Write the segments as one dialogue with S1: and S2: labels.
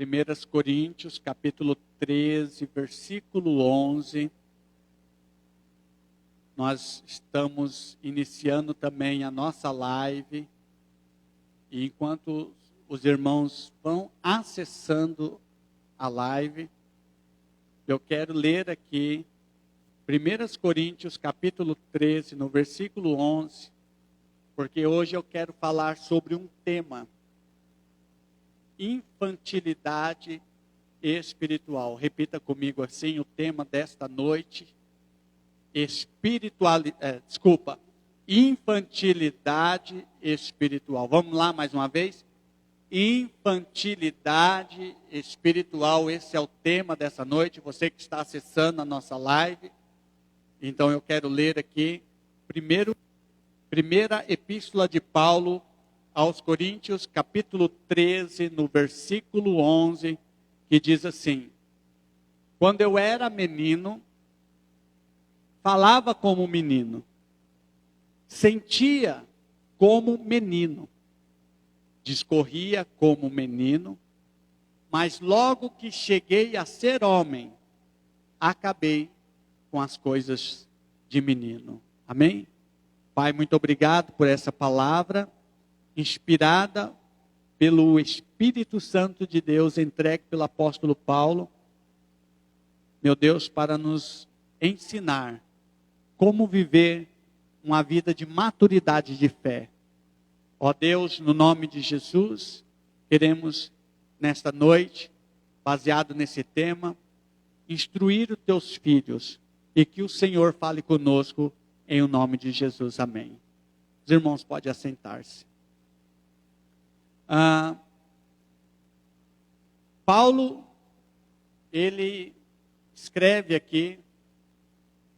S1: 1 Coríntios, capítulo 13, versículo 11. Nós estamos iniciando também a nossa live. E enquanto os irmãos vão acessando a live, eu quero ler aqui 1 Coríntios, capítulo 13, no versículo 11. Porque hoje eu quero falar sobre um tema: infantilidade espiritual. Repita comigo assim o tema desta noite: infantilidade espiritual. Vamos lá mais uma vez? Infantilidade espiritual, esse é o tema dessa noite. Você que está acessando a nossa live, então eu quero ler aqui primeira epístola de Paulo aos Coríntios, capítulo 13, no versículo 11, que diz assim: quando eu era menino, falava como menino, sentia como menino, discorria como menino, mas logo que cheguei a ser homem, acabei com as coisas de menino. Amém? Pai, muito obrigado por essa palavra, inspirada pelo Espírito Santo de Deus, entregue pelo apóstolo Paulo, meu Deus, para nos ensinar como viver uma vida de maturidade de fé. Ó Deus, no nome de Jesus, queremos nesta noite, baseado nesse tema, instruir os teus filhos e que o Senhor fale conosco em o nome de Jesus. Amém. Os irmãos podem assentar-se. Paulo, ele escreve aqui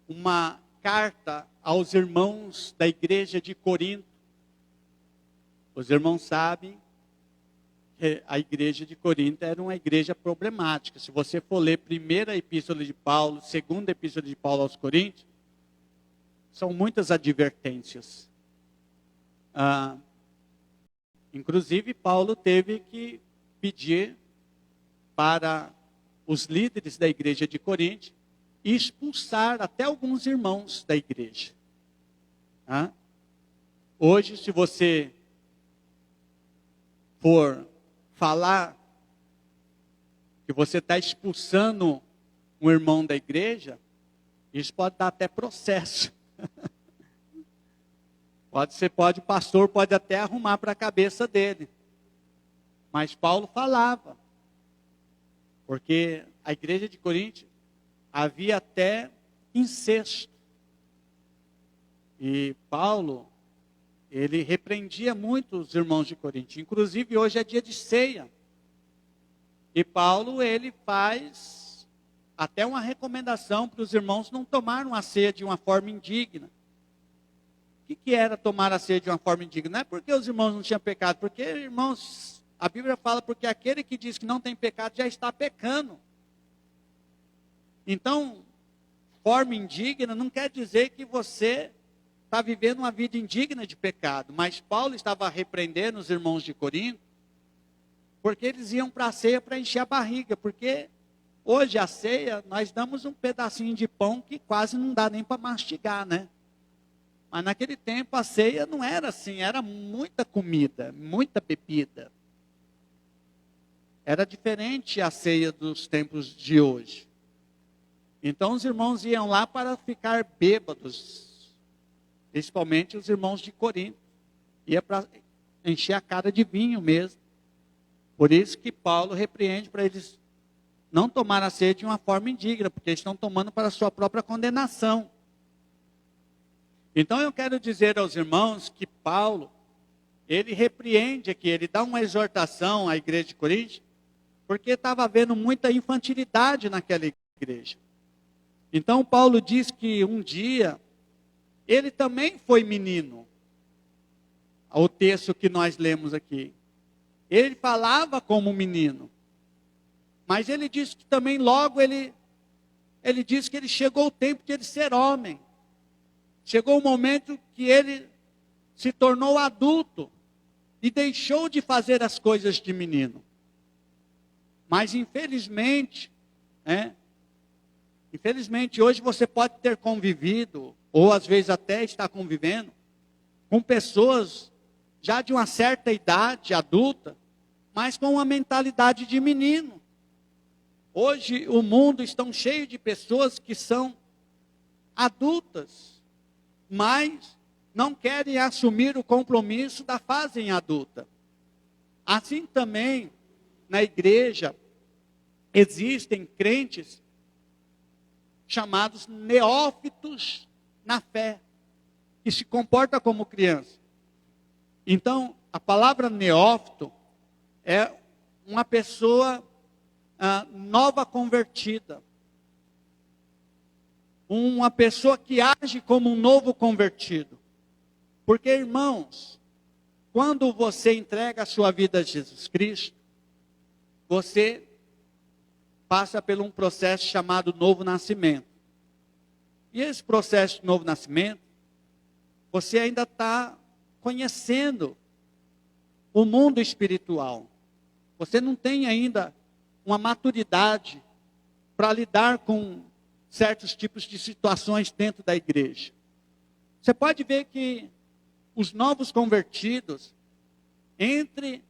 S1: uma carta aos irmãos da igreja de Corinto. Os irmãos sabem que a igreja de Corinto era uma igreja problemática. Se você for ler primeira epístola de Paulo, segunda epístola de Paulo aos Coríntios, são muitas advertências. Inclusive, Paulo teve que pedir para os líderes da igreja de Corinto expulsar até alguns irmãos da igreja. Hoje, se você for falar que você está expulsando um irmão da igreja, isso pode dar até processo. O pastor pode até arrumar para a cabeça dele. Mas Paulo falava, porque a igreja de Corinto havia até incesto. E Paulo, ele repreendia muito os irmãos de Corinto. Inclusive hoje é dia de ceia. E Paulo, ele faz até uma recomendação para os irmãos não tomarem a ceia de uma forma indigna. O que era tomar a ceia de uma forma indigna? Não é porque os irmãos não tinham pecado, porque, irmãos, a Bíblia fala, porque aquele que diz que não tem pecado já está pecando. Então, forma indigna não quer dizer que você está vivendo uma vida indigna de pecado. Mas Paulo estava repreendendo os irmãos de Corinto, porque eles iam para a ceia para encher a barriga. Porque hoje a ceia, nós damos um pedacinho de pão que quase não dá nem para mastigar, né? Mas naquele tempo a ceia não era assim, era muita comida, muita bebida. Era diferente a ceia dos tempos de hoje. Então os irmãos iam lá para ficar bêbados, principalmente os irmãos de Corinto. Ia para encher a cara de vinho mesmo. Por isso que Paulo repreende para eles não tomar a ceia de uma forma indigna, porque eles estão tomando para a sua própria condenação. Então eu quero dizer aos irmãos que Paulo, ele repreende aqui, ele dá uma exortação à igreja de Corinto, porque estava havendo muita infantilidade naquela igreja. Então Paulo diz que um dia, ele também foi menino. O texto que nós lemos aqui. Ele falava como menino. Mas ele diz que também logo ele diz que ele chegou o tempo de ele ser homem. Chegou o momento que ele se tornou adulto e deixou de fazer as coisas de menino. Mas infelizmente, infelizmente hoje você pode ter convivido, ou às vezes até está convivendo, com pessoas já de uma certa idade adulta, mas com uma mentalidade de menino. Hoje o mundo está cheio de pessoas que são adultas, mas não querem assumir o compromisso da fase adulta. Assim também, na igreja, existem crentes chamados neófitos na fé, que se comportam como criança. Então, a palavra neófito é uma pessoa nova convertida. Uma pessoa que age como um novo convertido. Porque, irmãos, quando você entrega a sua vida a Jesus Cristo, você passa por um processo chamado novo nascimento. E esse processo de novo nascimento, você ainda está conhecendo o mundo espiritual. Você não tem ainda uma maturidade para lidar com certos tipos de situações dentro da igreja. Você pode ver que os novos convertidos, entre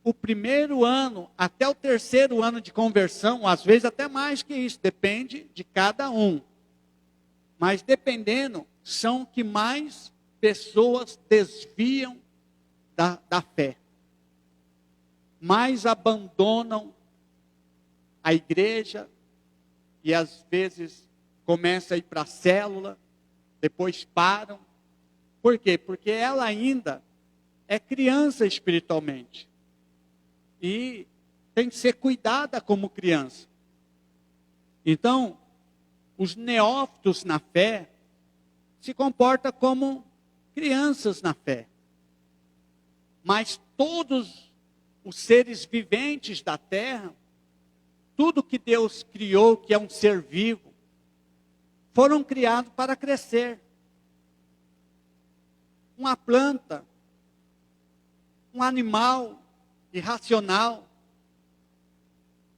S1: o primeiro ano até o terceiro ano de conversão, às vezes até mais que isso, depende de cada um. Mas dependendo, são que mais pessoas desviam da fé. Mais abandonam a igreja e às vezes começam a ir para a célula, depois param. Por quê? Porque ela ainda é criança espiritualmente. E tem que ser cuidada como criança. Então, os neófitos na fé se comportam como crianças na fé. Mas todos os seres viventes da terra, tudo que Deus criou, que é um ser vivo, foram criados para crescer. Uma planta, um animal irracional,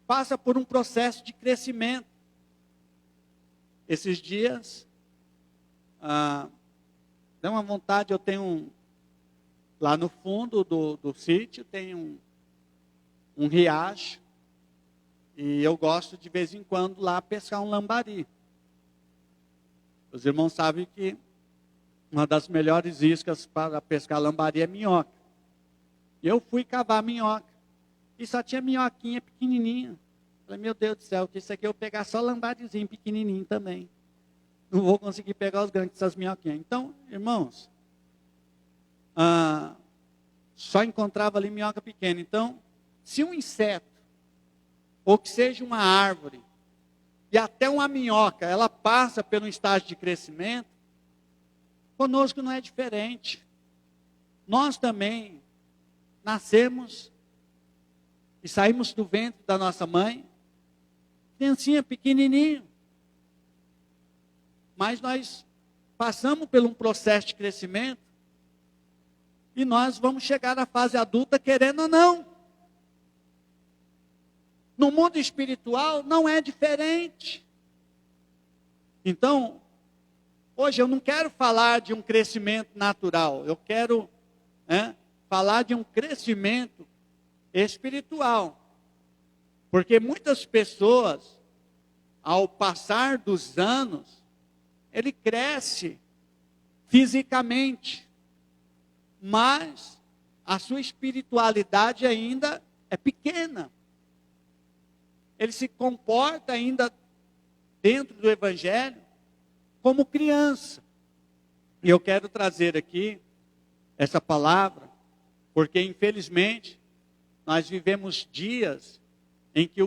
S1: passa por um processo de crescimento. Esses dias, dá uma vontade, eu tenho lá no fundo do sítio, tem um riacho, e eu gosto de vez em quando lá pescar um lambari. Os irmãos sabem que uma das melhores iscas para pescar lambari é minhoca. Eu fui cavar minhoca, e só tinha minhoquinha pequenininha. Falei, meu Deus do céu, que isso aqui eu vou pegar só lambarizinho pequenininho também. Não vou conseguir pegar os grandes dessas minhoquinhas. Então, irmãos, só encontrava ali minhoca pequena. Então, se um inseto, ou que seja uma árvore, e até uma minhoca, ela passa pelo estágio de crescimento, conosco não é diferente. Nós também nascemos e saímos do ventre da nossa mãe, criancinha pequenininho. Mas nós passamos por um processo de crescimento e nós vamos chegar à fase adulta querendo ou não. No mundo espiritual não é diferente. Então, hoje eu não quero falar de um crescimento natural, eu quero falar de um crescimento espiritual. Porque muitas pessoas, ao passar dos anos, ele cresce fisicamente, mas a sua espiritualidade ainda é pequena. Ele se comporta ainda dentro do evangelho como criança. E eu quero trazer aqui essa palavra, porque infelizmente nós vivemos dias em que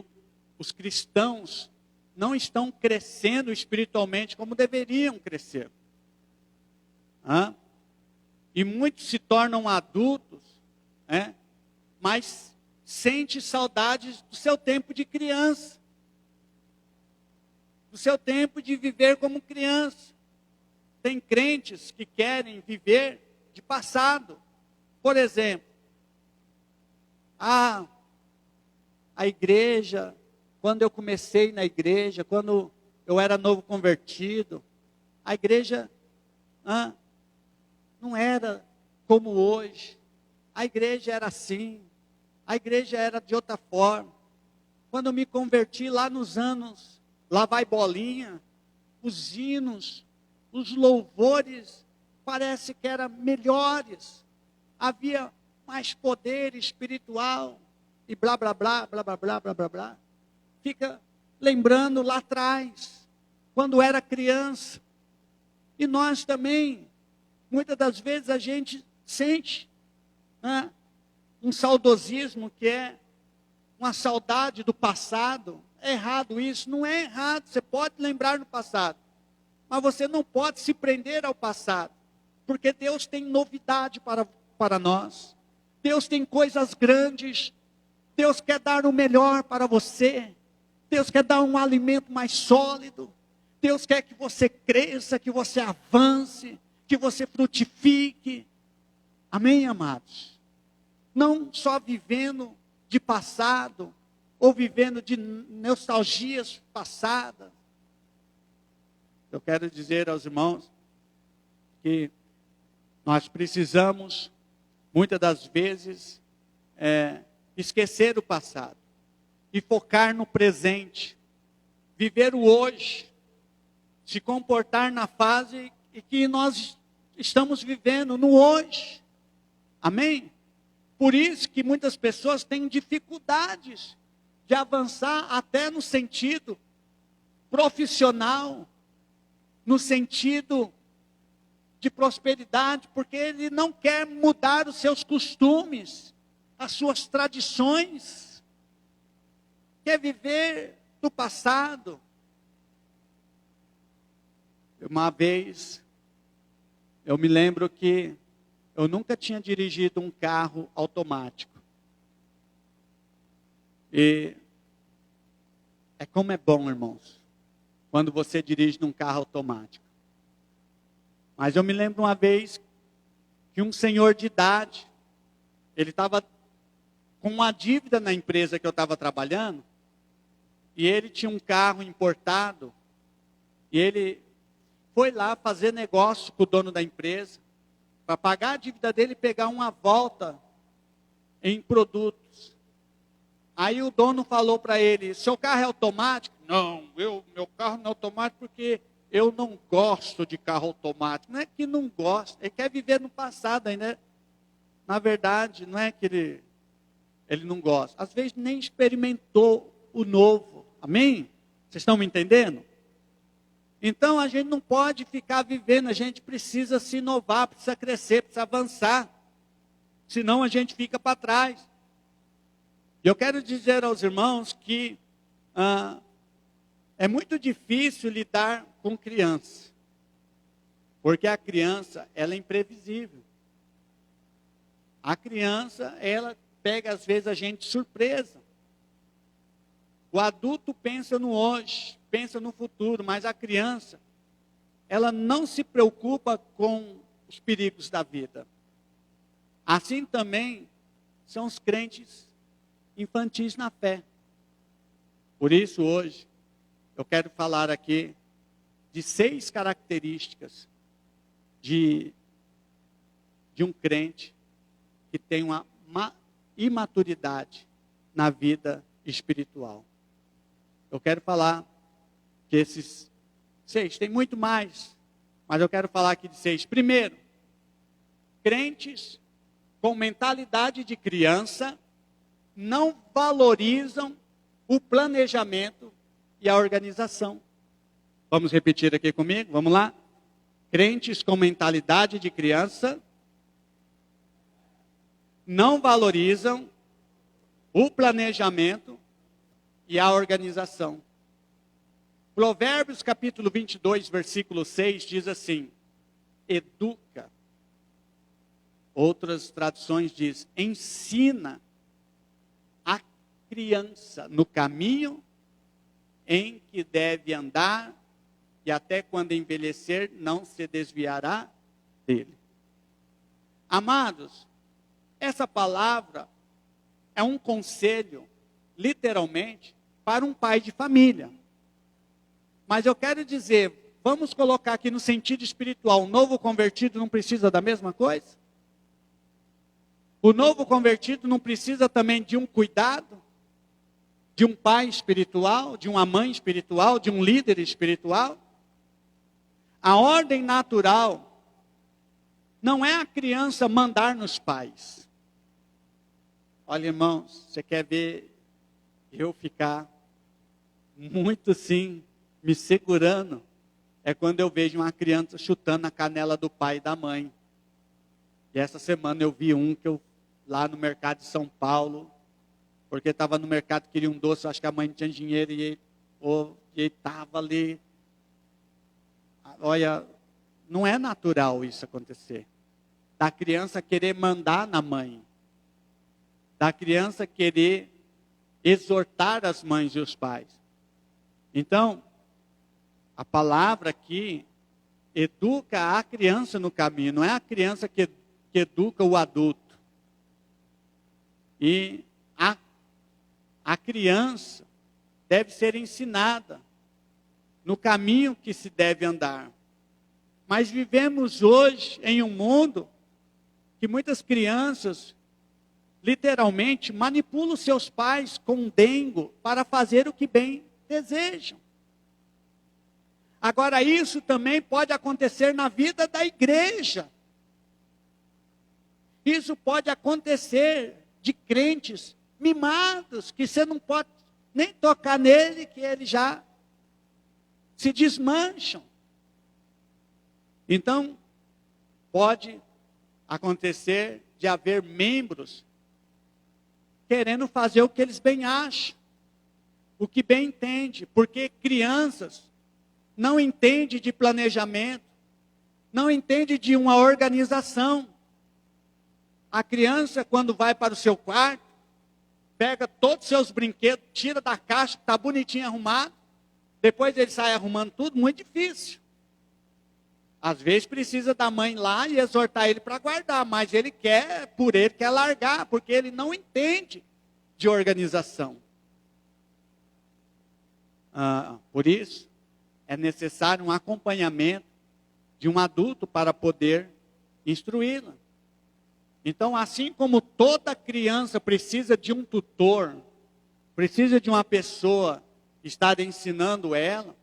S1: os cristãos não estão crescendo espiritualmente como deveriam crescer. E muitos se tornam adultos, mas sente saudades do seu tempo de criança, do seu tempo de viver como criança. Tem crentes que querem viver de passado. Por exemplo, a igreja, quando eu comecei na igreja, quando eu era novo convertido, a igreja não era como hoje. A igreja era assim, a igreja era de outra forma. Quando eu me converti lá nos anos, lá vai bolinha, os hinos, os louvores, parece que eram melhores. Havia mais poder espiritual, e blá, blá, blá, blá, blá, blá, blá, blá, blá. Fica lembrando lá atrás, quando era criança. E nós também, muitas das vezes a gente sente um saudosismo, que é uma saudade do passado. É errado isso? Não é errado, você pode lembrar do passado. Mas você não pode se prender ao passado. Porque Deus tem novidade para nós. Deus tem coisas grandes. Deus quer dar o melhor para você. Deus quer dar um alimento mais sólido. Deus quer que você cresça, que você avance, que você frutifique. Amém, amados? Não só vivendo de passado, ou vivendo de nostalgias passadas. Eu quero dizer aos irmãos que nós precisamos, muitas das vezes, esquecer o passado e focar no presente, viver o hoje, se comportar na fase em que nós estamos vivendo, no hoje. Amém? Por isso que muitas pessoas têm dificuldades de avançar até no sentido profissional, no sentido de prosperidade, porque ele não quer mudar os seus costumes, as suas tradições, quer viver do passado. Uma vez, eu me lembro que eu nunca tinha dirigido um carro automático. E é como é bom, irmãos, quando você dirige num carro automático. Mas eu me lembro uma vez que um senhor de idade, ele estava com uma dívida na empresa que eu estava trabalhando, e ele tinha um carro importado, e ele foi lá fazer negócio com o dono da empresa, para pagar a dívida dele e pegar uma volta em produtos. Aí o dono falou para ele: seu carro é automático? Não, meu carro não é automático porque eu não gosto de carro automático. Não é que não gosta, ele quer viver no passado ainda. Na verdade, não é que ele não gosta. Às vezes nem experimentou o novo. Amém? Vocês estão me entendendo? Então a gente não pode ficar vivendo, a gente precisa se inovar, precisa crescer, precisa avançar. Senão a gente fica para trás. E eu quero dizer aos irmãos que é muito difícil lidar com criança. Porque a criança, ela é imprevisível. A criança, ela pega às vezes a gente de surpresa. O adulto pensa no hoje, pensa no futuro, mas a criança, ela não se preocupa com os perigos da vida. Assim também são os crentes infantis na fé. Por isso hoje, eu quero falar aqui de 6 características de um crente que tem uma imaturidade na vida espiritual. Eu quero falar que esses 6, tem muito mais, mas eu quero falar aqui de 6. Primeiro, crentes com mentalidade de criança não valorizam o planejamento e a organização. Vamos repetir aqui comigo? Vamos lá? Crentes com mentalidade de criança não valorizam o planejamento e a organização. Provérbios capítulo 22, versículo 6 diz assim: educa. Outras traduções diz: ensina a criança no caminho em que deve andar, e até quando envelhecer não se desviará dele. Amados, essa palavra é um conselho literalmente, para um pai de família. Mas eu quero dizer, vamos colocar aqui no sentido espiritual, o novo convertido não precisa da mesma coisa? O novo convertido não precisa também de um cuidado? De um pai espiritual, de uma mãe espiritual, de um líder espiritual? A ordem natural não é a criança mandar nos pais. Olha, irmãos, você quer ver eu ficar muito assim, me segurando? É quando eu vejo uma criança chutando a canela do pai e da mãe. E essa semana eu vi um que eu, lá no mercado de São Paulo, porque estava no mercado, queria um doce, acho que a mãe não tinha dinheiro, e ele estava ali. Olha, não é natural isso acontecer. Da criança querer mandar na mãe. Da criança querer exortar as mães e os pais. Então, a palavra aqui educa a criança no caminho, não é a criança que educa o adulto. E a criança deve ser ensinada no caminho que se deve andar. Mas vivemos hoje em um mundo que muitas crianças, literalmente, manipulam seus pais com dengo para fazer o que bem desejam. Agora, isso também pode acontecer na vida da igreja. Isso pode acontecer de crentes mimados, que você não pode nem tocar nele, que eles já se desmancham. Então, pode acontecer de haver membros querendo fazer o que eles bem acham, o que bem entende, porque crianças não entendem de planejamento, não entendem de uma organização. A criança, quando vai para o seu quarto, pega todos os seus brinquedos, tira da caixa, que está bonitinho arrumado, depois ele sai arrumando tudo, muito difícil. Às vezes precisa da mãe lá e exortar ele para guardar, mas ele quer largar, porque ele não entende de organização. Por isso, é necessário um acompanhamento de um adulto para poder instruí-la. Então, assim como toda criança precisa de um tutor, precisa de uma pessoa estar ensinando ela,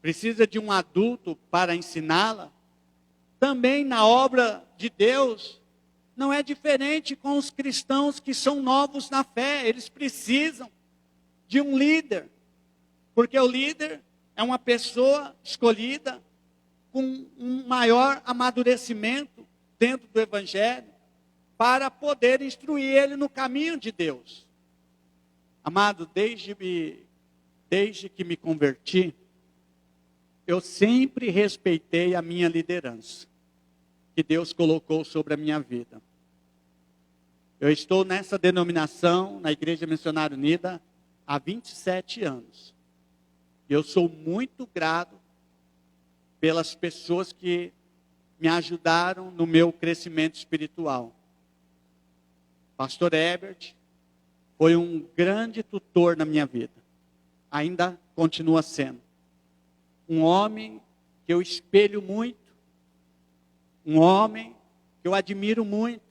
S1: precisa de um adulto para ensiná-la, também na obra de Deus, não é diferente com os cristãos que são novos na fé. Eles precisam de um líder, porque o líder é uma pessoa escolhida com um maior amadurecimento dentro do Evangelho, para poder instruir ele no caminho de Deus. Amado, desde que me converti, eu sempre respeitei a minha liderança, que Deus colocou sobre a minha vida. Eu estou nessa denominação, na Igreja Missionária Unida, há 27 anos. Eu sou muito grato pelas pessoas que me ajudaram no meu crescimento espiritual. Pastor Herbert foi um grande tutor na minha vida. Ainda continua sendo. Um homem que eu espelho muito. Um homem que eu admiro muito.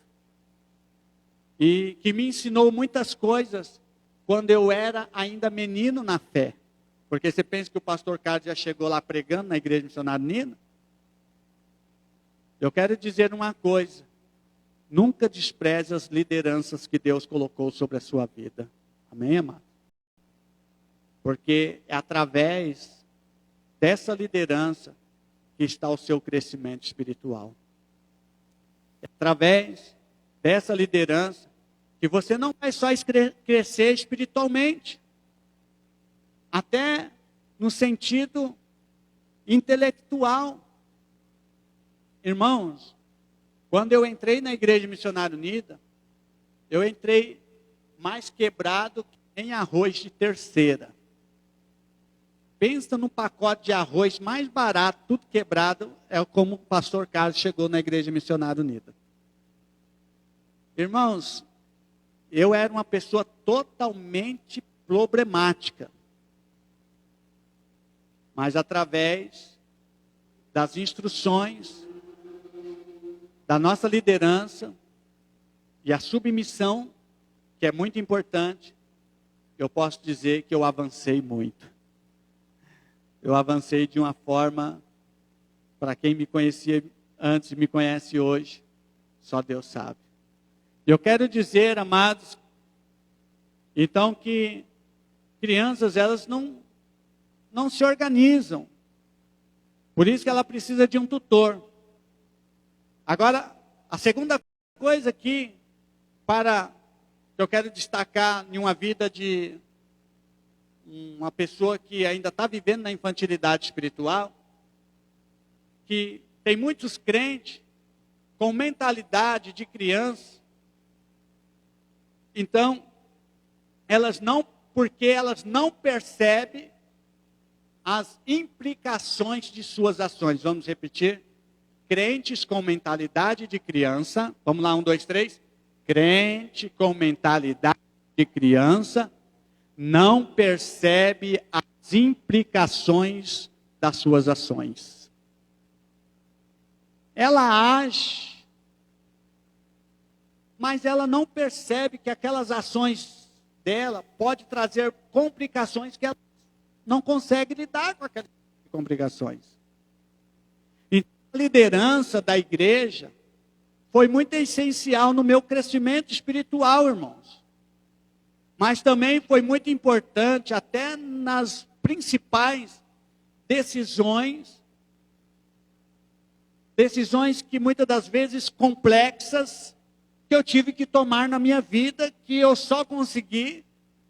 S1: E que me ensinou muitas coisas quando eu era ainda menino na fé. Porque você pensa que o pastor Carlos já chegou lá pregando na Igreja Missionária Unida? Eu quero dizer uma coisa. Nunca despreze as lideranças que Deus colocou sobre a sua vida. Amém, amado? Porque é através dessa liderança que está o seu crescimento espiritual. É através dessa liderança que você não vai só crescer espiritualmente, até no sentido intelectual. Irmãos, quando eu entrei na Igreja Missionária Unida, eu entrei mais quebrado que nem arroz de terceira. Pensa no pacote de arroz mais barato, tudo quebrado, é como o pastor Carlos chegou na Igreja Missionária Unida. Irmãos, eu era uma pessoa totalmente problemática. Mas através das instruções da nossa liderança e a submissão, que é muito importante, eu posso dizer que eu avancei muito. Eu avancei de uma forma, para quem me conhecia antes e me conhece hoje, só Deus sabe. Eu quero dizer, amados, então que crianças, elas não se organizam. Por isso que ela precisa de um tutor. Agora, a segunda coisa aqui, que eu quero destacar em uma vida de uma pessoa que ainda está vivendo na infantilidade espiritual, que tem muitos crentes com mentalidade de criança. Então, porque elas não percebem as implicações de suas ações. Vamos repetir? Crentes com mentalidade de criança. Vamos lá, 1, 2, 3. Crente com mentalidade de criança não percebe as implicações das suas ações. Ela age, mas ela não percebe que aquelas ações dela podem trazer complicações que ela não consegue lidar com aquelas complicações. Então, a liderança da igreja foi muito essencial no meu crescimento espiritual, irmãos. Mas também foi muito importante até nas principais decisões que muitas das vezes complexas, que eu tive que tomar na minha vida, que eu só consegui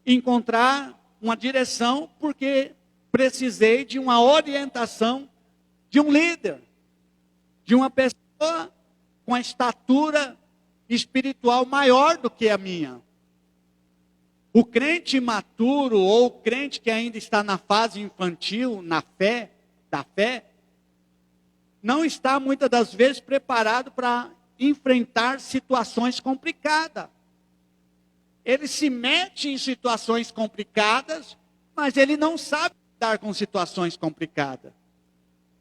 S1: encontrar uma direção porque precisei de uma orientação de um líder, de uma pessoa com a estatura espiritual maior do que a minha. O crente imaturo ou o crente que ainda está na fase infantil, da fé, não está muitas das vezes preparado para enfrentar situações complicadas. Ele se mete em situações complicadas, mas ele não sabe lidar com situações complicadas.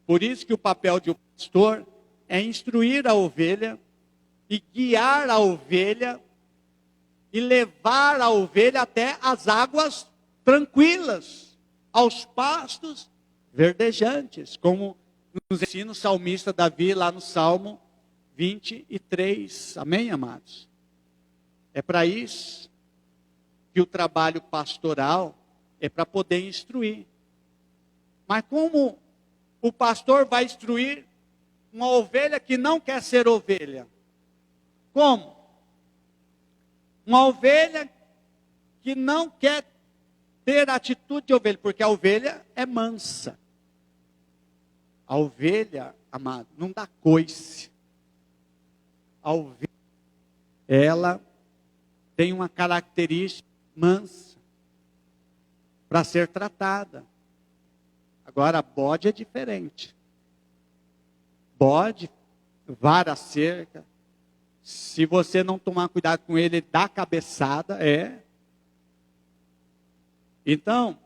S1: Por isso que o papel de um pastor é instruir a ovelha e guiar a ovelha e levar a ovelha até as águas tranquilas, aos pastos verdejantes, como nos ensina o salmista Davi lá no Salmo 23. Amém, amados? É para isso que o trabalho pastoral é para poder instruir. Mas como o pastor vai instruir uma ovelha que não quer ser ovelha? Como? Uma ovelha que não quer ter atitude de ovelha, porque a ovelha é mansa. A ovelha, amado, não dá coice. A ovelha, ela tem uma característica mansa para ser tratada. Agora, bode é diferente. Bode, vara a cerca. Se você não tomar cuidado com ele, ele dá cabeçada, Então,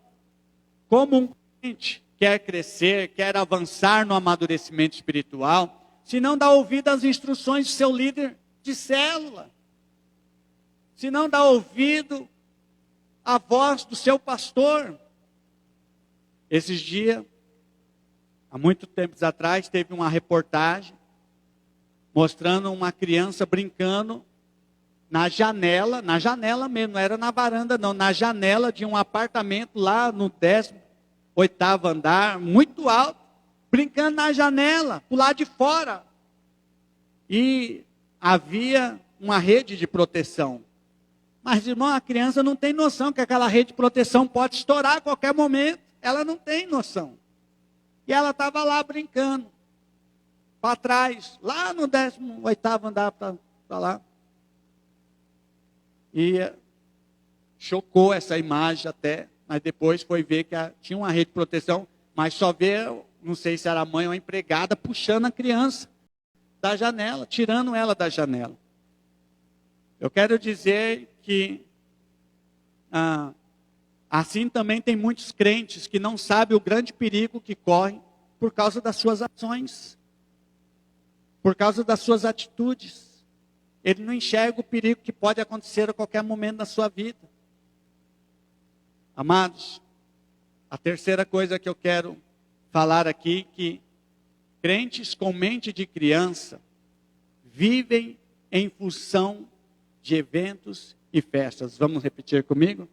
S1: como um crente quer crescer, quer avançar no amadurecimento espiritual, se não dá ouvido às instruções do seu líder de célula, se não dá ouvido à voz do seu pastor. Esses dias, há muito tempos atrás, teve uma reportagem mostrando uma criança brincando na janela mesmo, não era na varanda não, na janela de um apartamento lá no 18º andar, muito alto, brincando na janela, do lado de fora. E havia uma rede de proteção. Mas, irmão, a criança não tem noção que aquela rede de proteção pode estourar a qualquer momento. Ela não tem noção. E ela estava lá brincando. Para trás, lá no 18º andar para lá. E chocou essa imagem até, mas depois foi ver que tinha uma rede de proteção, mas só vê, não sei se era a mãe ou a empregada, puxando a criança da janela, tirando ela da janela. Eu quero dizer que assim também tem muitos crentes que não sabem o grande perigo que correm por causa das suas ações, por causa das suas atitudes. Ele não enxerga o perigo que pode acontecer a qualquer momento da sua vida. Amados, a terceira coisa que eu quero falar aqui, que crentes com mente de criança vivem em função de eventos e festas. Vamos repetir comigo?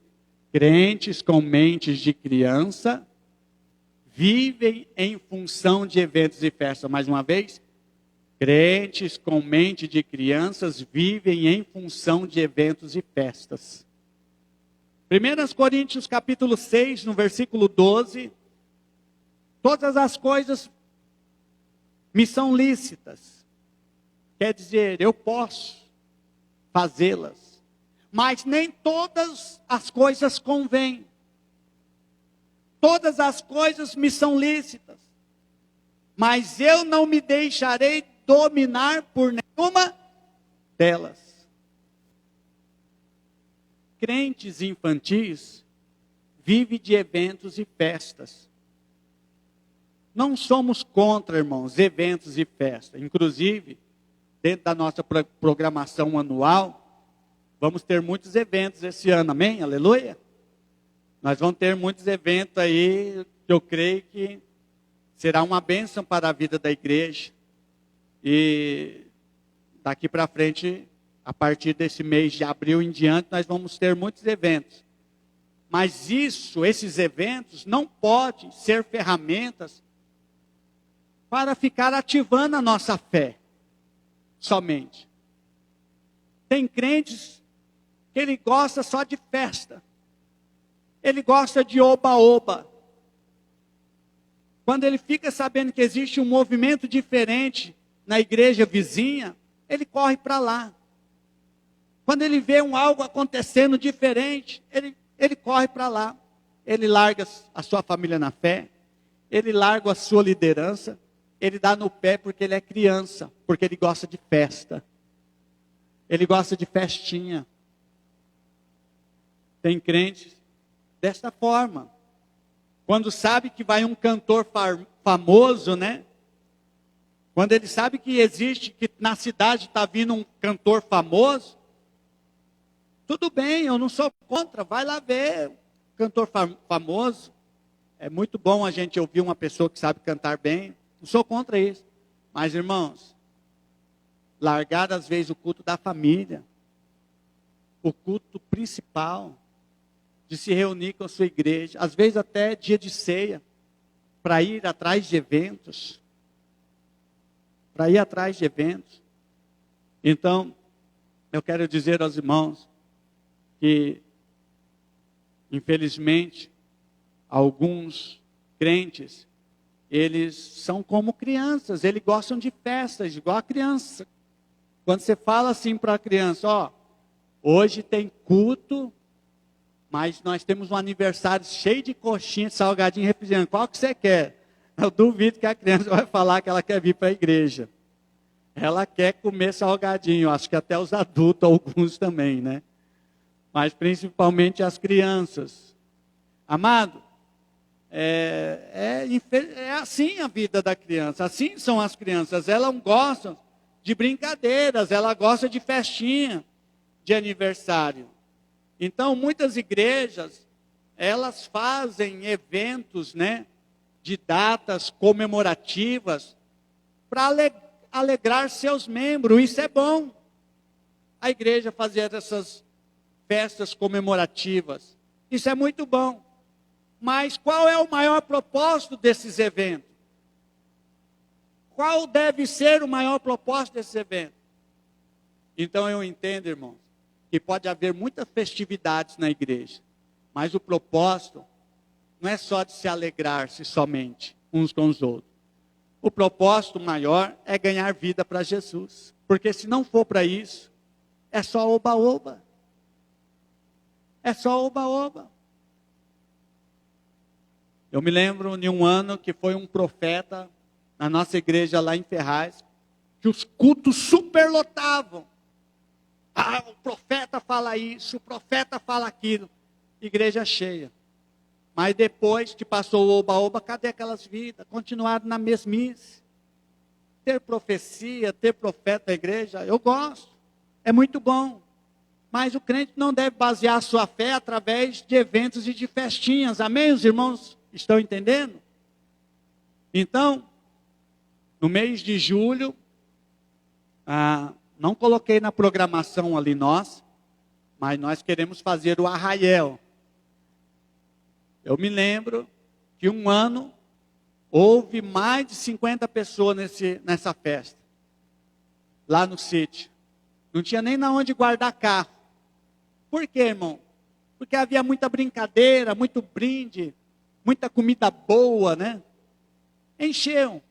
S1: Crentes com mentes de criança vivem em função de eventos e festas. Mais uma vez. Crentes com mente de crianças vivem em função de eventos e festas. 1 Coríntios capítulo 6, no versículo 12. Todas as coisas me são lícitas. Quer dizer, eu posso fazê-las. Mas nem todas as coisas convêm. Todas as coisas me são lícitas. Mas eu não me deixarei dominar por nenhuma delas. Crentes infantis vivem de eventos e festas. Não somos contra, irmãos, eventos e festas. Inclusive, dentro da nossa programação anual, vamos ter muitos eventos esse ano, amém? Aleluia? Nós vamos ter muitos eventos aí, que eu creio que será uma bênção para a vida da igreja. E daqui para frente, a partir desse mês de abril em diante, nós vamos ter muitos eventos. Mas esses eventos não podem ser ferramentas para ficar ativando a nossa fé, somente. Tem crentes que ele gosta só de festa. Ele gosta de oba-oba. Quando ele fica sabendo que existe um movimento diferente na igreja vizinha, ele corre para lá. Quando ele vê algo acontecendo diferente, ele corre para lá. Ele larga a sua família na fé, ele larga a sua liderança, ele dá no pé porque ele é criança, porque ele gosta de festa. Ele gosta de festinha. Tem crentes desta forma. Quando sabe que vai um cantor famoso, né? Quando ele sabe que existe, que na cidade está vindo um cantor famoso, tudo bem, eu não sou contra, vai lá ver o cantor famoso. É muito bom a gente ouvir uma pessoa que sabe cantar bem, não sou contra isso. Mas, irmãos, largar às vezes o culto da família, o culto principal, de se reunir com a sua igreja, às vezes até dia de ceia, para ir atrás de eventos. Então, eu quero dizer aos irmãos que, infelizmente, alguns crentes, eles são como crianças, eles gostam de festas, igual a criança. Quando você fala assim para a criança, ó, hoje tem culto, mas nós temos um aniversário cheio de coxinha, salgadinho e refrigerante, qual que você quer? Eu duvido que a criança vai falar que ela quer vir para a igreja. Ela quer comer salgadinho, acho que até os adultos, alguns também, né? Mas principalmente as crianças. Amado, é assim a vida da criança, assim são as crianças. Elas gostam de brincadeiras, elas gostam de festinha, de aniversário. Então, muitas igrejas, elas fazem eventos, né? De datas comemorativas para alegrar seus membros. Isso é bom. A igreja fazer essas festas comemorativas. Isso é muito bom. Mas qual é o maior propósito desses eventos? Qual deve ser o maior propósito desses eventos? Então eu entendo, irmãos, que pode haver muitas festividades na igreja. Mas o propósito não é só de se alegrar-se somente uns com os outros. O propósito maior é ganhar vida para Jesus. Porque se não for para isso, é só oba-oba. É só oba-oba. Eu me lembro de um ano que foi um profeta na nossa igreja lá em Ferraz, que os cultos superlotavam. Ah, o profeta fala isso, o profeta fala aquilo. Igreja cheia. Mas depois que passou o oba-oba, cadê aquelas vidas? Continuaram na mesmice. Ter profecia, ter profeta na igreja, eu gosto. É muito bom. Mas o crente não deve basear a sua fé através de eventos e de festinhas. Amém? Os irmãos estão entendendo? Então, no mês de julho, não coloquei na programação ali nós, mas nós queremos fazer o arraial. Eu me lembro que um ano houve mais de 50 pessoas nessa festa, lá no sítio. Não tinha nem na onde guardar carro. Por quê, irmão? Porque havia muita brincadeira, muito brinde, muita comida boa, né? Encheu.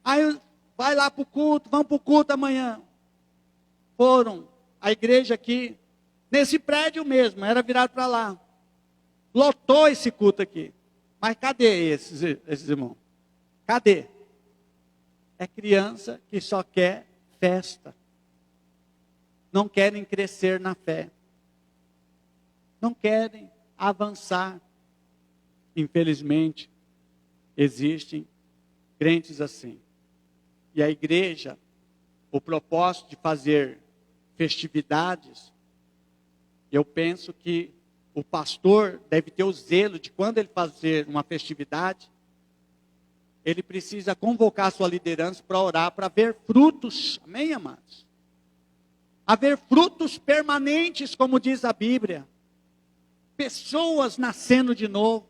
S1: Aí vai lá para o culto, vamos para o culto amanhã. Foram, a igreja aqui, nesse prédio mesmo, era virado para lá. Lotou esse culto aqui. Mas cadê esses irmãos? Cadê? É criança que só quer festa. Não querem crescer na fé. Não querem avançar. Infelizmente, existem crentes assim. E a igreja, o propósito de fazer festividades, eu penso que o pastor deve ter o zelo de quando ele fazer uma festividade, ele precisa convocar a sua liderança para orar, para ver frutos. Amém, amados? Haver frutos permanentes, como diz a Bíblia. Pessoas nascendo de novo.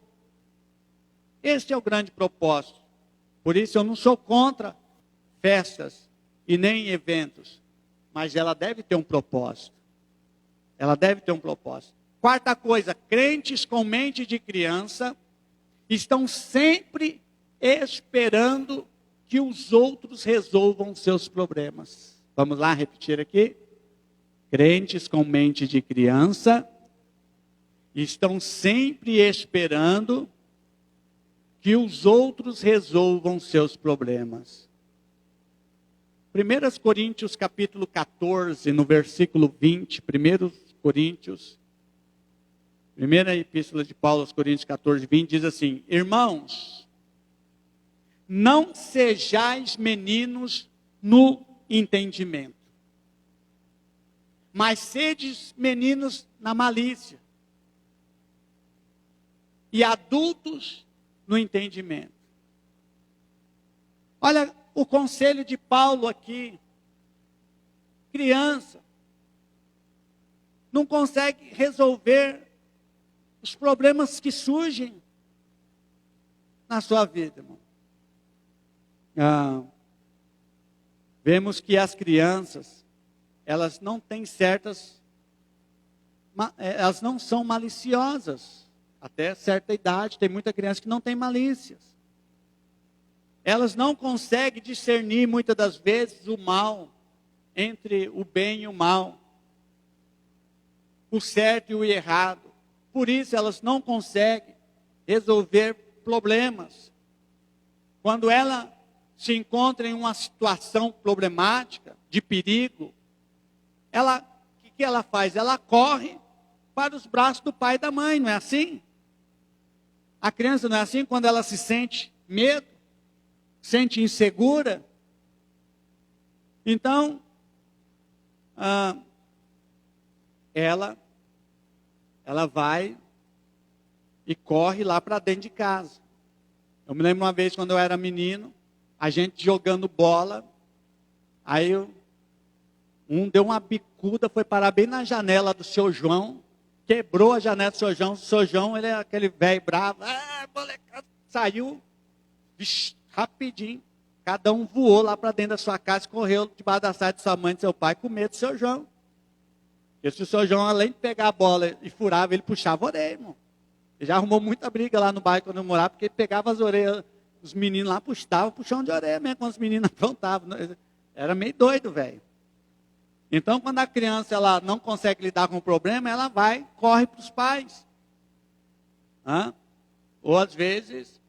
S1: Este é o grande propósito. Por isso eu não sou contra festas e nem eventos. Mas ela deve ter um propósito. Ela deve ter um propósito. Quarta coisa, crentes com mente de criança estão sempre esperando que os outros resolvam seus problemas. Vamos lá repetir aqui? Crentes com mente de criança estão sempre esperando que os outros resolvam seus problemas. 1 Coríntios capítulo 14, no versículo 20, 1 Coríntios, primeira epístola de Paulo aos Coríntios 14, 20, diz assim: irmãos, não sejais meninos no entendimento, mas sedes meninos na malícia, e adultos no entendimento. Olha o conselho de Paulo aqui. Criança não consegue resolver os problemas que surgem na sua vida, irmão. Vemos que as crianças, elas não têm elas não são maliciosas. Até certa idade, tem muita criança que não tem malícias. Elas não conseguem discernir, muitas das vezes, o mal, entre o bem e o mal. O certo e o errado. Por isso, elas não conseguem resolver problemas. Quando ela se encontra em uma situação problemática, de perigo, o que ela faz? Ela corre para os braços do pai e da mãe, não é assim? A criança não é assim? Quando ela se sente medo, sente insegura. Então, ela vai e corre lá para dentro de casa. Eu me lembro uma vez quando eu era menino, a gente jogando bola, aí um deu uma bicuda, foi parar bem na janela do seu João, quebrou a janela do seu João. O seu João, ele é aquele velho bravo, molecada, saiu, rapidinho, cada um voou lá para dentro da sua casa, correu debaixo da saia de sua mãe e do seu pai, com medo do seu João. E se o seu João, além de pegar a bola e furava, ele puxava a orelha, irmão. Ele já arrumou muita briga lá no bairro quando eu morava, porque ele pegava as orelhas, os meninos lá puxavam, puxão de orelha mesmo, quando os meninos aprontavam. Era meio doido, velho. Então, quando a criança ela não consegue lidar com o problema, ela corre para os pais. Ou às vezes,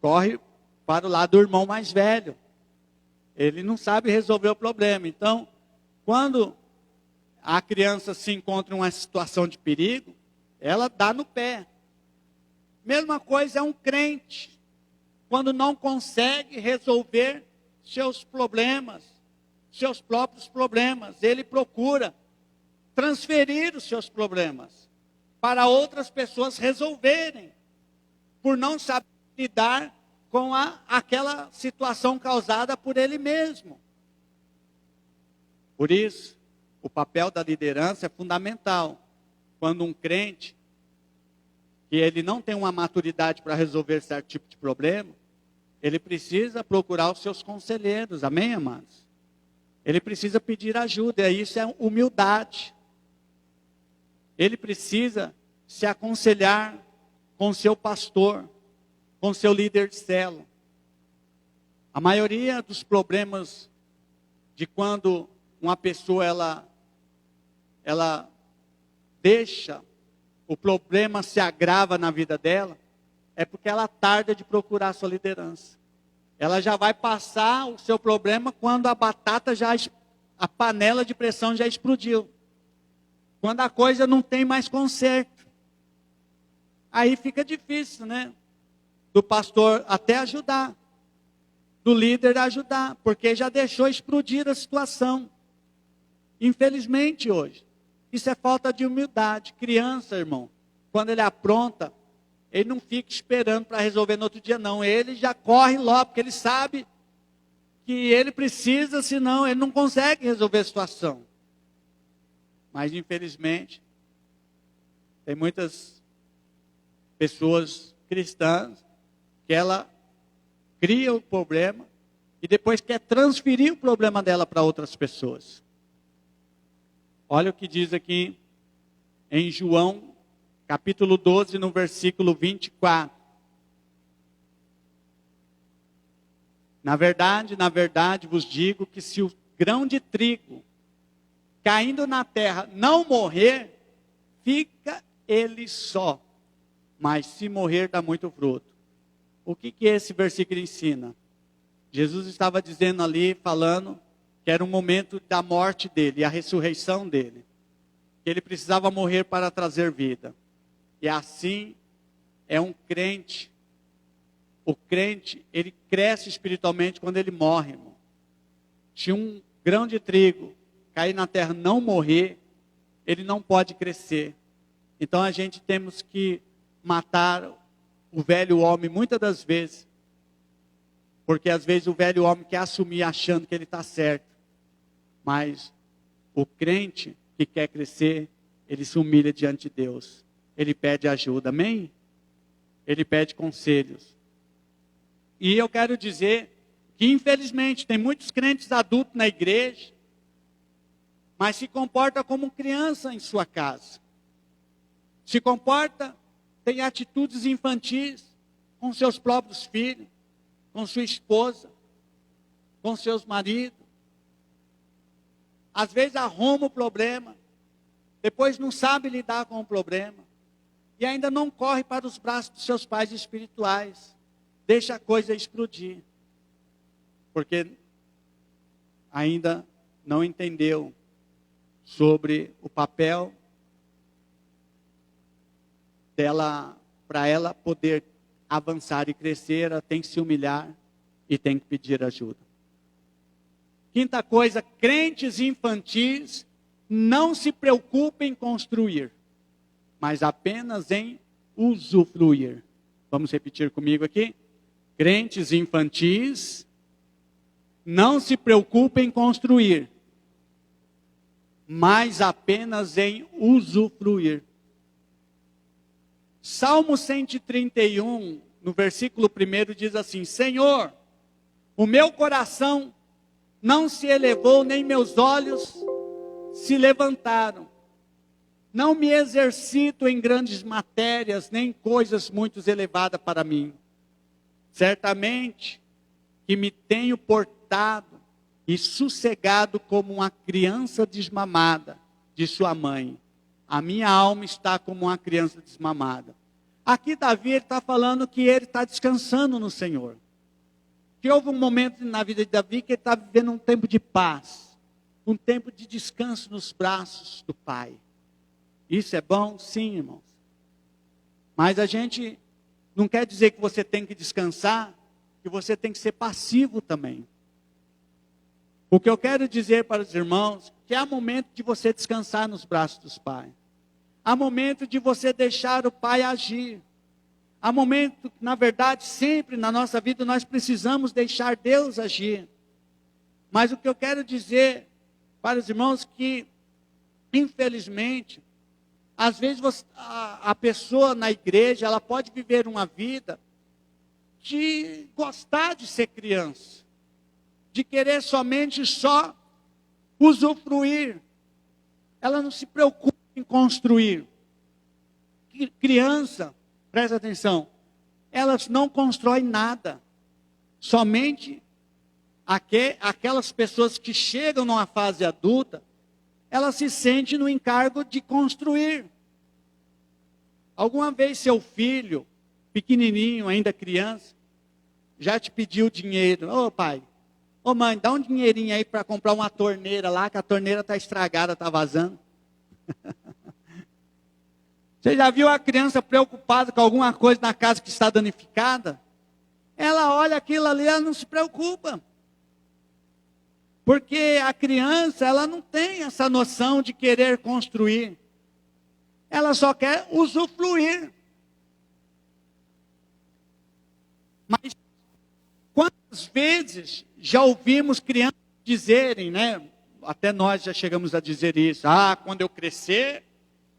S1: corre para o lado do irmão mais velho. Ele não sabe resolver o problema. Então, quando a criança se encontra em uma situação de perigo, ela dá no pé. Mesma coisa é um crente, quando não consegue resolver seus problemas, seus próprios problemas, ele procura transferir os seus problemas para outras pessoas resolverem, por não saber lidar com aquela situação causada por ele mesmo. Por isso, o papel da liderança é fundamental. Quando um crente, que ele não tem uma maturidade para resolver certo tipo de problema, ele precisa procurar os seus conselheiros, amém, amados? Ele precisa pedir ajuda, e isso é humildade. Ele precisa se aconselhar com seu pastor, com seu líder de célula. A maioria dos problemas de quando uma pessoa ela deixa o problema se agrava na vida dela, é porque ela tarda de procurar a sua liderança. Ela já vai passar o seu problema quando a panela de pressão já explodiu. Quando a coisa não tem mais conserto. Aí fica difícil, né? Do pastor até ajudar. Do líder ajudar. Porque já deixou explodir a situação. Infelizmente hoje. Isso é falta de humildade. Criança, irmão, quando ele apronta, ele não fica esperando para resolver no outro dia, não. Ele já corre logo, porque ele sabe que ele precisa, senão ele não consegue resolver a situação. Mas, infelizmente, tem muitas pessoas cristãs que ela cria o problema e depois quer transferir o problema dela para outras pessoas. Olha o que diz aqui em João, capítulo 12, no versículo 24. Na verdade vos digo que se o grão de trigo caindo na terra não morrer, fica ele só. Mas se morrer, dá muito fruto. O que esse versículo ensina? Jesus estava dizendo ali, falando que era um momento da morte dele, a ressurreição dele. Que ele precisava morrer para trazer vida. E assim é um crente. O crente, ele cresce espiritualmente quando ele morre, irmão. Se um grão de trigo cair na terra não morrer, ele não pode crescer. Então a gente temos que matar o velho homem muitas das vezes. Porque às vezes o velho homem quer assumir achando que ele está certo. Mas o crente que quer crescer, ele se humilha diante de Deus. Ele pede ajuda, amém? Ele pede conselhos. E eu quero dizer que infelizmente tem muitos crentes adultos na igreja, mas se comporta como criança em sua casa. Se comporta, tem atitudes infantis com seus próprios filhos, com sua esposa, com seus maridos. Às vezes arruma o problema, depois não sabe lidar com o problema, e ainda não corre para os braços dos seus pais espirituais. Deixa a coisa explodir, porque ainda não entendeu sobre o papel dela, para ela poder avançar e crescer, ela tem que se humilhar e tem que pedir ajuda. Quinta coisa, crentes infantis não se preocupem em construir, mas apenas em usufruir. Vamos repetir comigo aqui? Crentes infantis não se preocupem em construir, mas apenas em usufruir. Salmo 131, no versículo 1, diz assim: Senhor, o meu coração não se elevou, nem meus olhos se levantaram. Não me exercito em grandes matérias, nem coisas muito elevadas para mim. Certamente que me tenho portado e sossegado como uma criança desmamada de sua mãe. A minha alma está como uma criança desmamada. Aqui Davi está falando que ele está descansando no Senhor. Que houve um momento na vida de Davi que ele está vivendo um tempo de paz. um tempo de descanso nos braços do Pai. Isso é bom? Sim, irmãos. Mas a gente não quer dizer que você tem que descansar, que você tem que ser passivo também. O que eu quero dizer para os irmãos, que há momento de você descansar nos braços dos pais. Há momento de você deixar o Pai agir. Há momento, na verdade, sempre na nossa vida nós precisamos deixar Deus agir. Mas o que eu quero dizer para os irmãos que, infelizmente, às vezes a pessoa na igreja, ela pode viver uma vida de gostar de ser criança, de querer somente só usufruir. Ela não se preocupa em construir. Criança, presta atenção, elas não constroem nada. Somente aquelas pessoas que chegam numa fase adulta, elas se sentem no encargo de construir. Alguma vez seu filho, pequenininho, ainda criança, já te pediu dinheiro? Ô pai, ô mãe, dá um dinheirinho aí para comprar uma torneira lá, que a torneira está estragada, está vazando. Você já viu a criança preocupada com alguma coisa na casa que está danificada? Ela olha aquilo ali, ela não se preocupa. Porque a criança, ela não tem essa noção de querer construir. Ela só quer usufruir. Mas quantas vezes já ouvimos crianças dizerem, né? Até nós já chegamos a dizer isso. Ah, quando eu crescer,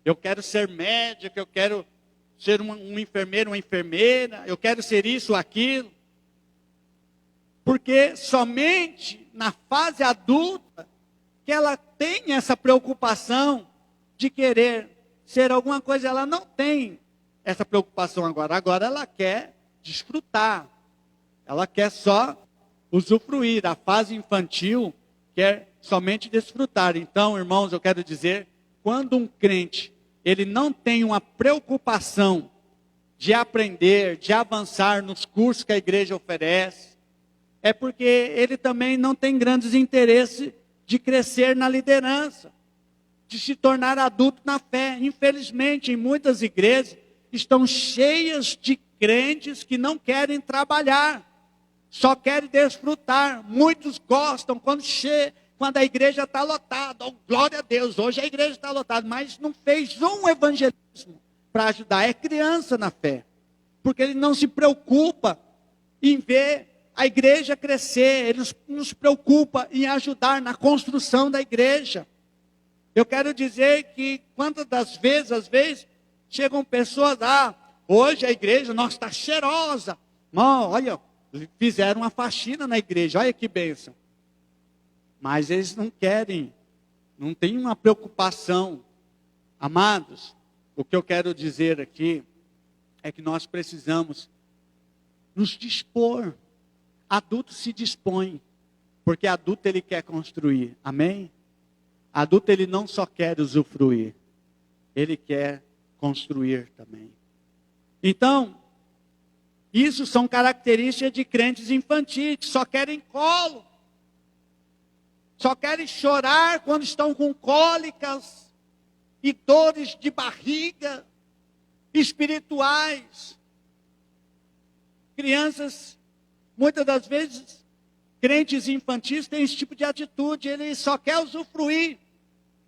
S1: eu quero ser médico, eu quero ser um enfermeiro, uma enfermeira, eu quero ser isso ou aquilo. Porque somente na fase adulta que ela tem essa preocupação de querer ser alguma coisa. Ela não tem essa preocupação agora. Agora ela quer desfrutar. Ela quer só usufruir. A fase infantil quer somente desfrutar. Então, irmãos, eu quero dizer, quando um crente, ele não tem uma preocupação de aprender, de avançar nos cursos que a igreja oferece, é porque ele também não tem grandes interesses de crescer na liderança, de se tornar adulto na fé. Infelizmente, em muitas igrejas, estão cheias de crentes que não querem trabalhar, só querem desfrutar. Muitos gostam quando a igreja está lotada. Oh, glória a Deus, hoje a igreja está lotada, mas não fez um evangelismo para ajudar. É criança na fé, porque ele não se preocupa em ver a igreja crescer, ele não se preocupa em ajudar na construção da igreja. Eu quero dizer que quantas das vezes, às vezes, chegam pessoas, hoje a igreja, nossa, está cheirosa. Não, olha, fizeram uma faxina na igreja, olha que bênção. Mas eles não querem, não tem uma preocupação. Amados, o que eu quero dizer aqui é que nós precisamos nos dispor. Adulto se dispõe, porque adulto ele quer construir, amém? Adulto ele não só quer usufruir, ele quer construir também. Então, isso são características de crentes infantis, que só querem colo, só querem chorar quando estão com cólicas e dores de barriga espirituais. Crianças, muitas das vezes, crentes infantis têm esse tipo de atitude, ele só quer usufruir.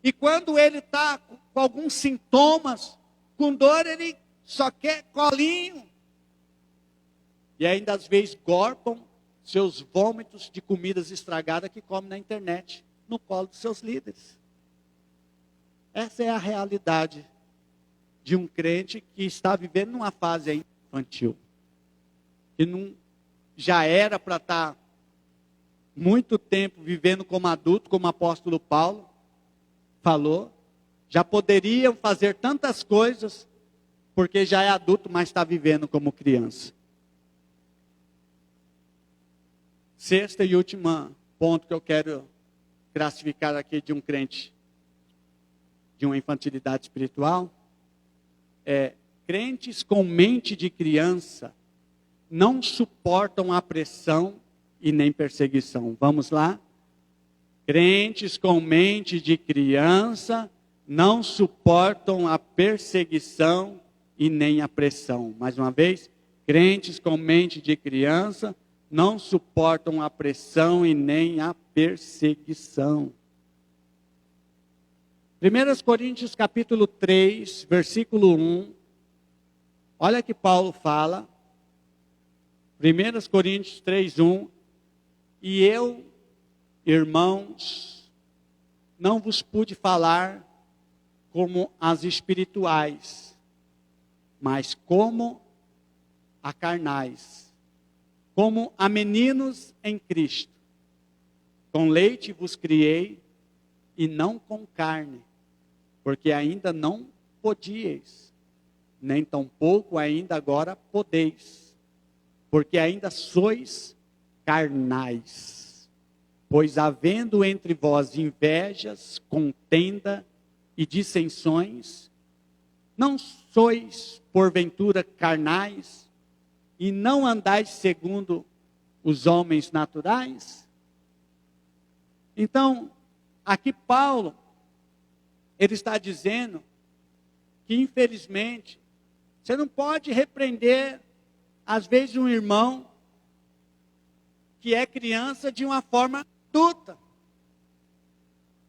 S1: E quando ele está com alguns sintomas, com dor, ele só quer colinho. E ainda às vezes gorpam seus vômitos de comidas estragadas que comem na internet, no colo dos seus líderes. Essa é a realidade de um crente que está vivendo numa fase infantil. Que não já era para estar muito tempo vivendo como adulto, como o apóstolo Paulo falou. Já poderiam fazer tantas coisas, porque já é adulto, mas está vivendo como criança. Sexta e última ponto que eu quero classificar aqui de um crente, de uma infantilidade espiritual, é crentes com mente de criança não suportam a pressão e nem perseguição. Vamos lá? Crentes com mente de criança não suportam a perseguição e nem a pressão. Mais uma vez, crentes com mente de criança não suportam a pressão e nem a perseguição. 1 Coríntios capítulo 3, versículo 1. Olha que Paulo fala. 1 Coríntios 3, 1. E eu, irmãos, não vos pude falar como as espirituais, mas como a carnais, como a meninos em Cristo. Com leite vos criei, e não com carne, porque ainda não podíeis, nem tampouco ainda agora podeis, porque ainda sois carnais. Pois havendo entre vós invejas, contenda e dissensões, não sois porventura carnais, e não andais segundo os homens naturais? Então, aqui Paulo, ele está dizendo que infelizmente, você não pode repreender, às vezes, um irmão que é criança de uma forma adulta.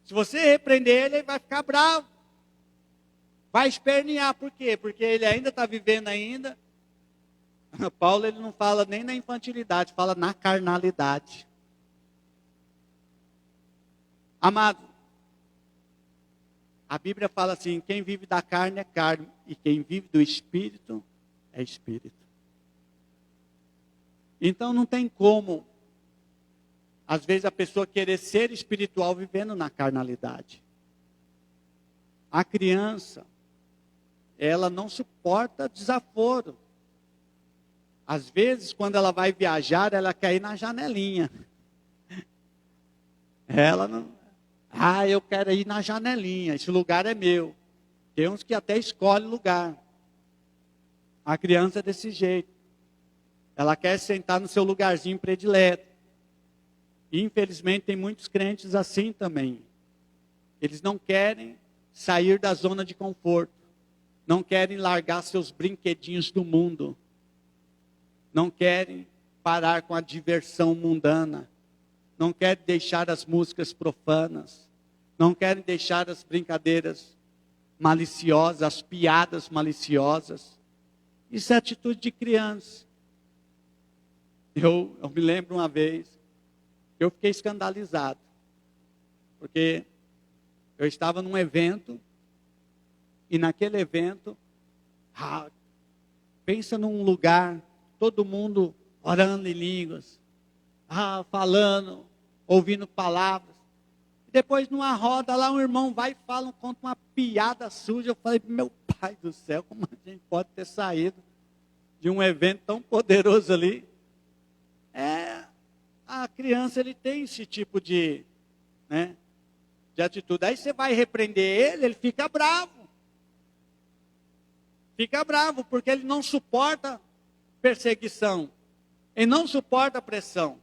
S1: Se você repreender ele, ele vai ficar bravo. Vai espernear, por quê? Porque ele ainda está vivendo ainda. Paulo, ele não fala nem na infantilidade, fala na carnalidade. Amado, a Bíblia fala assim, quem vive da carne é carne, e quem vive do Espírito é Espírito. Então não tem como, às vezes, a pessoa querer ser espiritual vivendo na carnalidade. A criança, ela não suporta desaforo. Às vezes, quando ela vai viajar, ela quer ir na janelinha. Ela não... eu quero ir na janelinha, esse lugar é meu. Tem uns que até escolhem lugar. A criança é desse jeito. Ela quer sentar no seu lugarzinho predileto. E, infelizmente, tem muitos crentes assim também. Eles não querem sair da zona de conforto. Não querem largar seus brinquedinhos do mundo. Não querem parar com a diversão mundana. Não querem deixar as músicas profanas. Não querem deixar as brincadeiras maliciosas, as piadas maliciosas. Isso é atitude de criança. Eu me lembro uma vez, eu fiquei escandalizado. Porque eu estava num evento, e naquele evento, pensa num lugar, todo mundo orando em línguas, falando, ouvindo palavras. E depois numa roda lá, um irmão vai e fala, conta uma piada suja. Eu falei, meu pai do céu, como a gente pode ter saído de um evento tão poderoso ali? A criança, ele tem esse tipo de atitude. Aí você vai repreender ele fica bravo. Fica bravo, porque ele não suporta perseguição. Ele não suporta pressão.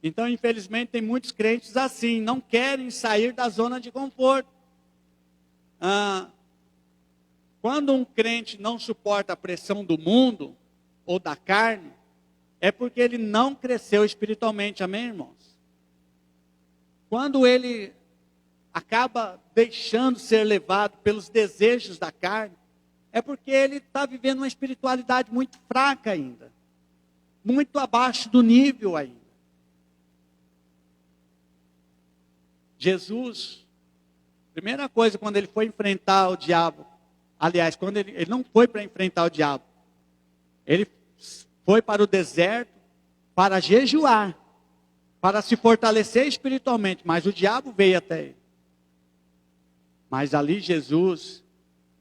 S1: Então, infelizmente, tem muitos crentes assim, não querem sair da zona de conforto. Quando um crente não suporta a pressão do mundo, ou da carne, é porque ele não cresceu espiritualmente, amém, irmãos? Quando ele acaba deixando ser levado pelos desejos da carne, é porque ele está vivendo uma espiritualidade muito fraca ainda. Muito abaixo do nível ainda. Jesus, primeira coisa, quando ele foi enfrentar o diabo, aliás, quando ele não foi para enfrentar o diabo, ele foi para o deserto para jejuar, para se fortalecer espiritualmente, mas o diabo veio até ele. Mas ali Jesus,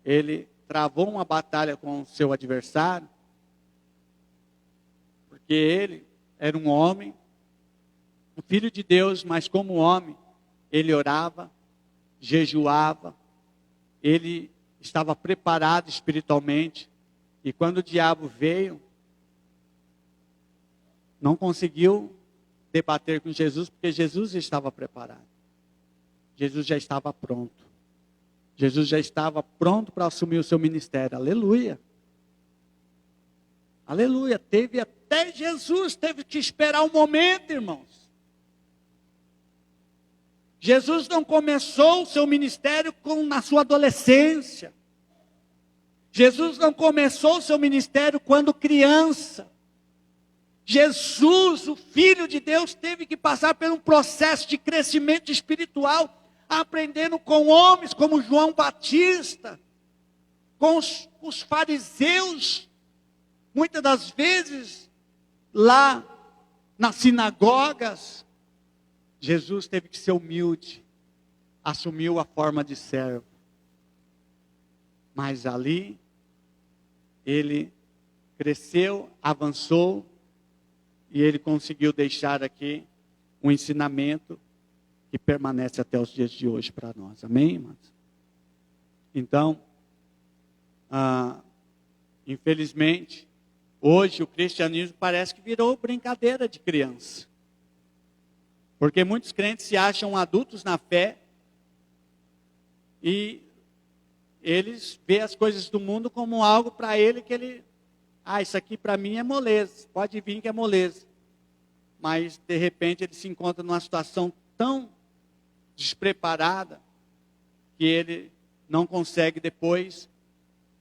S1: ele travou uma batalha com o seu adversário, porque ele era um homem, um filho de Deus, mas como homem, ele orava, jejuava, ele estava preparado espiritualmente, e quando o diabo veio, não conseguiu debater com Jesus, porque Jesus estava preparado. Jesus já estava pronto. Jesus já estava pronto para assumir o seu ministério. Aleluia. Aleluia. Até Jesus teve que esperar um momento, irmãos. Jesus não começou o seu ministério na sua adolescência. Jesus não começou o seu ministério quando criança. Jesus, o Filho de Deus, teve que passar por um processo de crescimento espiritual, aprendendo com homens como João Batista, com os fariseus, muitas das vezes, lá nas sinagogas. Jesus teve que ser humilde, assumiu a forma de servo. Mas ali, ele cresceu, avançou, e ele conseguiu deixar aqui um ensinamento que permanece até os dias de hoje para nós. Amém, irmãos? Então, infelizmente, hoje o cristianismo parece que virou brincadeira de criança. Porque muitos crentes se acham adultos na fé e eles veem as coisas do mundo como algo para ele que ele... isso aqui para mim é moleza, pode vir que é moleza. Mas, de repente, ele se encontra numa situação tão despreparada que ele não consegue depois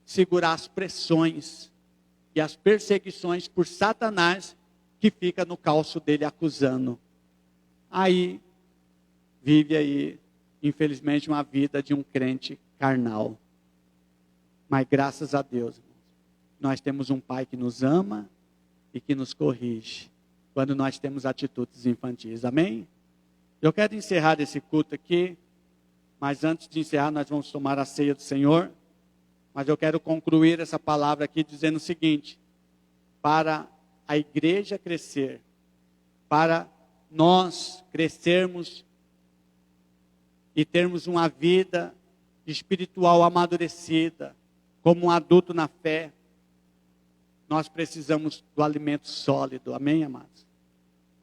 S1: segurar as pressões e as perseguições por Satanás que fica no calço dele acusando. Aí, vive aí, infelizmente, uma vida de um crente carnal. Mas graças a Deus, nós temos um Pai que nos ama e que nos corrige quando nós temos atitudes infantis. Amém? Eu quero encerrar esse culto aqui, mas antes de encerrar nós vamos tomar a ceia do Senhor. Mas eu quero concluir essa palavra aqui dizendo o seguinte: para a igreja crescer, para nós crescermos e termos uma vida espiritual amadurecida, como um adulto na fé, nós precisamos do alimento sólido, amém, amados?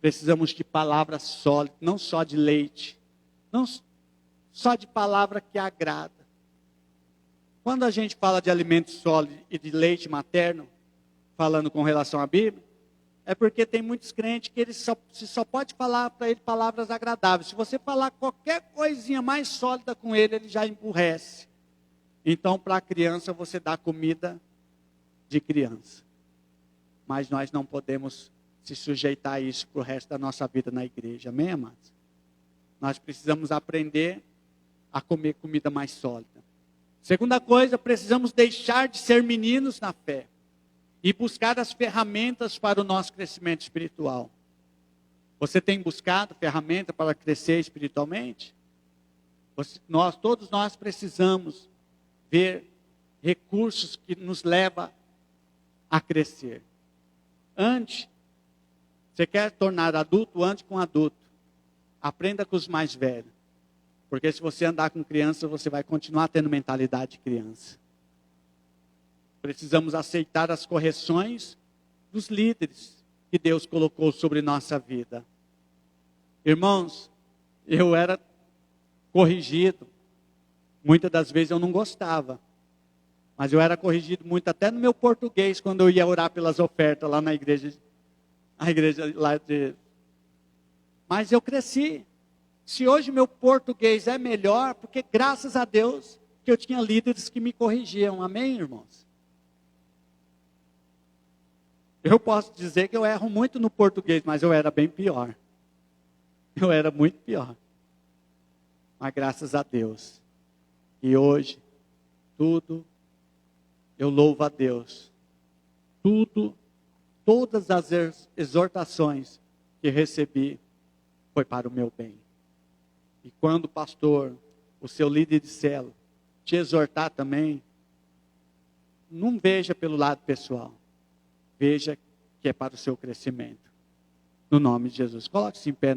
S1: Precisamos de palavra sólida, não só de leite, não só de palavra que agrada. Quando a gente fala de alimento sólido e de leite materno, falando com relação à Bíblia, é porque tem muitos crentes que eles só pode falar para ele palavras agradáveis. Se você falar qualquer coisinha mais sólida com ele, ele já emburrece. Então, para a criança, você dá comida de criança. Mas nós não podemos se sujeitar a isso para o resto da nossa vida na igreja. Amém, amados? Nós precisamos aprender a comer comida mais sólida. Segunda coisa, precisamos deixar de ser meninos na fé e buscar as ferramentas para o nosso crescimento espiritual. Você tem buscado ferramentas para crescer espiritualmente? Todos nós precisamos ver recursos que nos levam a crescer. Antes, você quer tornar adulto, ande com adulto. Aprenda com os mais velhos. Porque se você andar com criança, você vai continuar tendo mentalidade de criança. Precisamos aceitar as correções dos líderes que Deus colocou sobre nossa vida. Irmãos, eu era corrigido. Muitas das vezes eu não gostava. Mas eu era corrigido muito, até no meu português, quando eu ia orar pelas ofertas lá na igreja. A igreja lá de... Mas eu cresci. Se hoje meu português é melhor, porque graças a Deus que eu tinha líderes que me corrigiam. Amém, irmãos? Eu posso dizer que eu erro muito no português, mas eu era bem pior. Eu era muito pior. Mas graças a Deus. E hoje, tudo, eu louvo a Deus. Todas as exortações que recebi foi para o meu bem. E quando o pastor, o seu líder de célula, te exortar também, não veja pelo lado pessoal. Veja que é para o seu crescimento. No nome de Jesus. Coloque-se em pé.